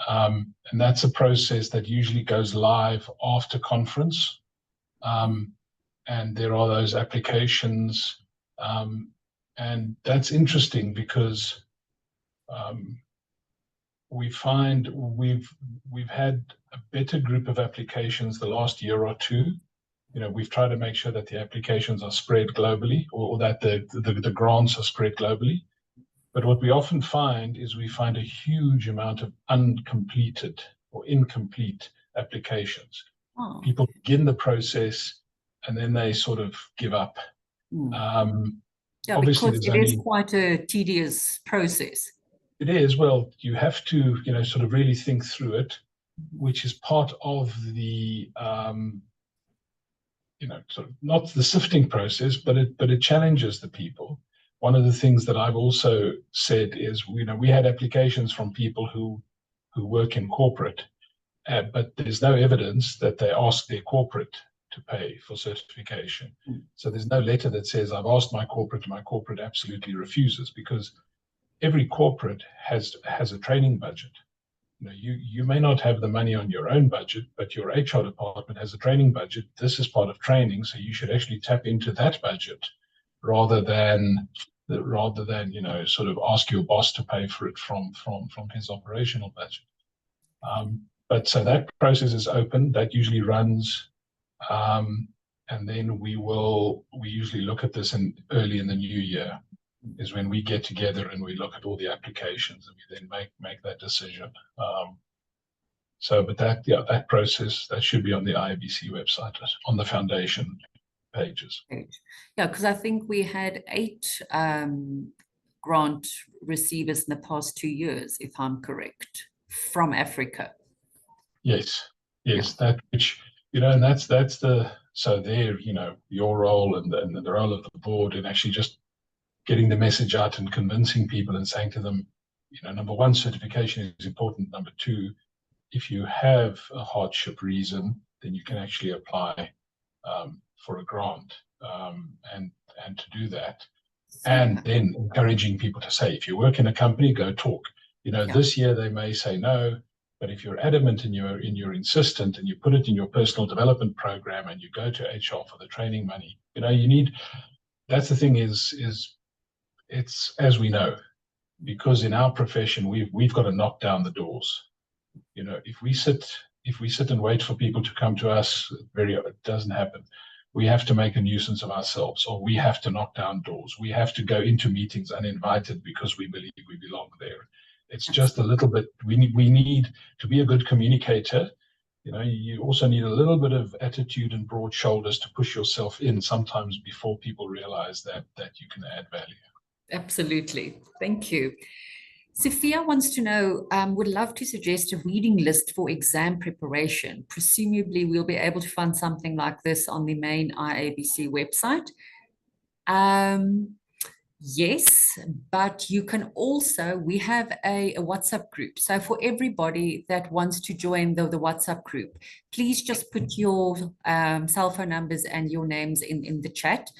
And that's a process that usually goes live after conference. And there are those applications. And that's interesting because we find we've had a better group of applications the last year or two. We've tried to make sure that the applications are spread globally, or that the grants are spread globally. But what we often find is we find a huge amount of uncompleted or incomplete applications. Oh. People begin the process and then they sort of give up. Yeah, Obviously, because it is quite a tedious process. It is. Well, you have to, sort of really think through it, which is part of the, sort of not the sifting process, but it challenges the people. One of the things that I've also said is, we had applications from people who work in corporate, but there's no evidence that they ask their corporate to pay for certification. So there's no letter that says, I've asked my corporate, and my corporate absolutely refuses, because every corporate has a training budget. You may not have the money on your own budget, but your HR department has a training budget. This is part of training, so you should actually tap into that budget rather than sort of ask your boss to pay for it from his operational budget. But so that process is open. That usually runs, and then we usually look at this early in the new year, is when we get together and we look at all the applications, and we then make that decision. But that process, that should be on the IABC website, on the foundation pages. Yeah, because I think we had 8 grant receivers in the past 2 years, if I'm correct, from Africa. Yes, Yeah. that which, and that's so there, your role and the role of the board in actually just getting the message out and convincing people and saying to them, number one, certification is important. Number two, if you have a hardship reason, then you can actually apply for a grant, and to do that. And then encouraging people to say, if you work in a company, go talk. This year they may say no, but if you're adamant and you're insistent, and you put it in your personal development program, and you go to HR for the training money, that's the thing is it's, as we know, because in our profession we've got to knock down the doors. If we sit and wait for people to come to us, it doesn't happen. We have to make a nuisance of ourselves, or we have to knock down doors. We have to go into meetings uninvited because we believe we belong there. It's just a little bit, we need to be a good communicator. You also need a little bit of attitude and broad shoulders to push yourself in sometimes before people realize that you can add value. Absolutely. Thank you. Sophia wants to know, would love to suggest a reading list for exam preparation. Presumably, we'll be able to find something like this on the main IABC website. Yes, but you can also, we have a WhatsApp group. So for everybody that wants to join the WhatsApp group, please just put your cell phone numbers and your names in the chat.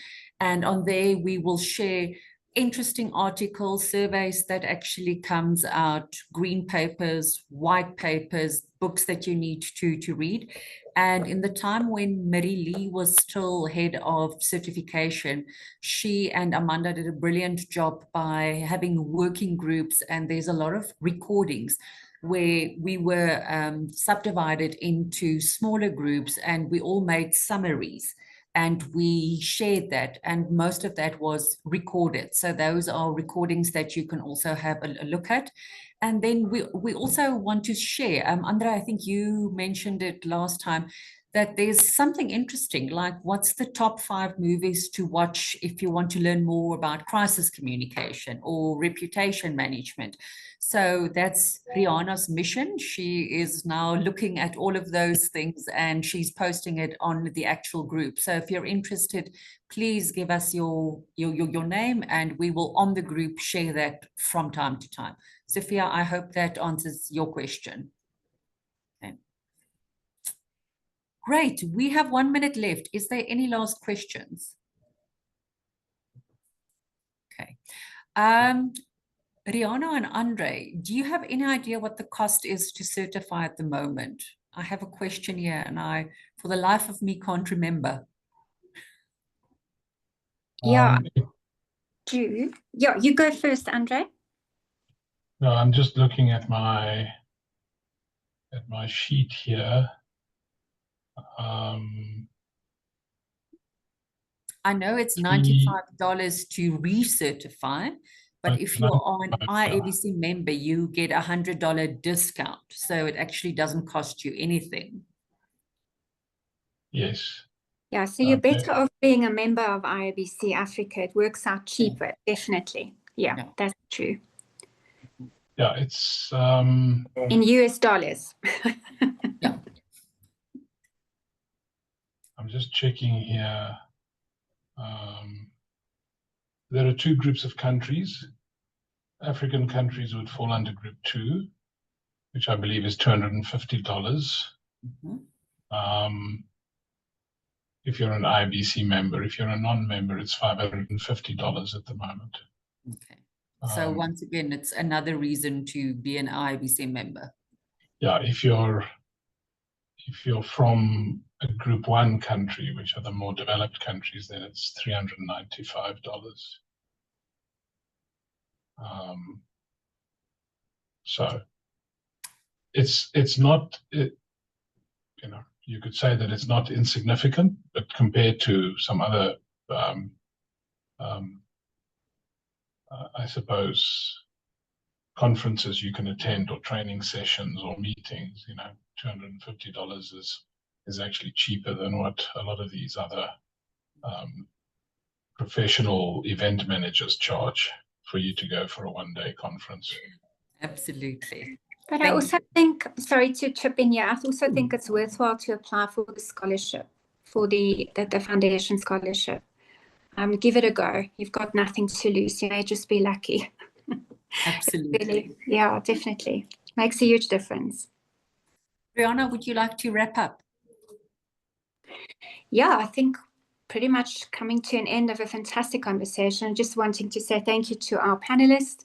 And on there, we will share interesting articles, surveys that actually comes out, green papers, white papers, books that you need to read. And in the time when Marie Lee was still head of certification, she and Amanda did a brilliant job by having working groups, and there's a lot of recordings where we were subdivided into smaller groups, and we all made summaries. And we shared that, and most of that was recorded. So those are recordings that you can also have a look at. And then we also want to share, Andre, I think you mentioned it last time, that there's something interesting, like what's the top 5 movies to watch if you want to learn more about crisis communication or reputation management. So that's Rihanna's mission. She is now looking at all of those things, and she's posting it on the actual group. So if you're interested, please give us your name, and we will on the group share that from time to time. Sophia, I hope that answers your question. Okay. Great, we have 1 minute left. Is there any last questions? Okay. Rihanna and Andre, do you have any idea what the cost is to certify at the moment? I have a question here, and I, for the life of me, can't remember. Yeah. do, yeah, you go first, Andre. No, I'm just looking at my sheet here. I know it's $95 to recertify, but if you're an IABC member, you get a $100 discount. So it actually doesn't cost you anything. Yes. Yeah, so you're better off being a member of IABC Africa. It works out cheaper, definitely. Yeah, that's true. Yeah, it's in US dollars. Yeah. I'm just checking here. There are two groups of countries. African countries would fall under group 2, which I believe is $250. If you're an IBC member. If you're a non-member, it's $550 at the moment. Okay. So once again, it's another reason to be an IBC member. Yeah, if you're from a group 1 country, which are the more developed countries, then it's $395. So it's not, you could say that it's not insignificant, but compared to some other, I suppose, conferences you can attend or training sessions or meetings, $250 is actually cheaper than what a lot of these other professional event managers charge for you to go for a one-day conference. Absolutely. But I also think, sorry to chip in here, I also think it's worthwhile to apply for the scholarship, for the foundation scholarship. Give it a go. You've got nothing to lose. You may just be lucky. Absolutely. Really, yeah, definitely. Makes a huge difference. Brianna, would you like to wrap up? Yeah, I think pretty much coming to an end of a fantastic conversation. Just wanting to say thank you to our panelists,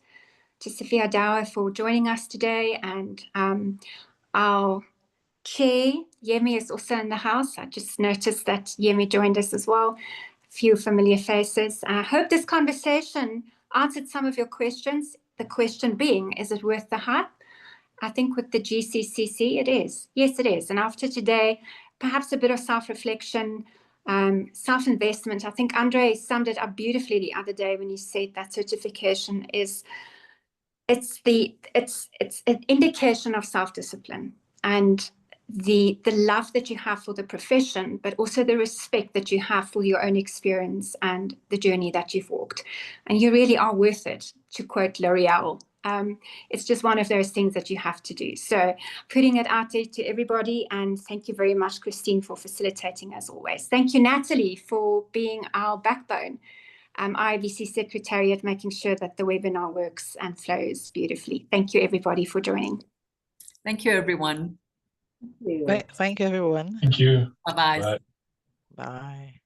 to Sophia Dower for joining us today, and our chair, Yemi, is also in the house. I just noticed that Yemi joined us as well. A few familiar faces. I hope this conversation answered some of your questions. The question being, is it worth the hype? I think with the GCCC, it is. Yes, it is. And after today, perhaps a bit of self-reflection, self-investment. I think Andre summed it up beautifully the other day when he said that certification is, it's an indication of self-discipline and the love that you have for the profession, but also the respect that you have for your own experience and the journey that you've walked. And you really are worth it, to quote L'Oreal. It's just one of those things that you have to do. So putting it out there to everybody, and thank you very much, Christine, for facilitating as always. Thank you, Natalie, for being our backbone, IABC Secretariat, making sure that the webinar works and flows beautifully. Thank you, everybody, for joining. Thank you, everyone. Thank you, everyone. Thank you. Bye-bye. Bye. Bye.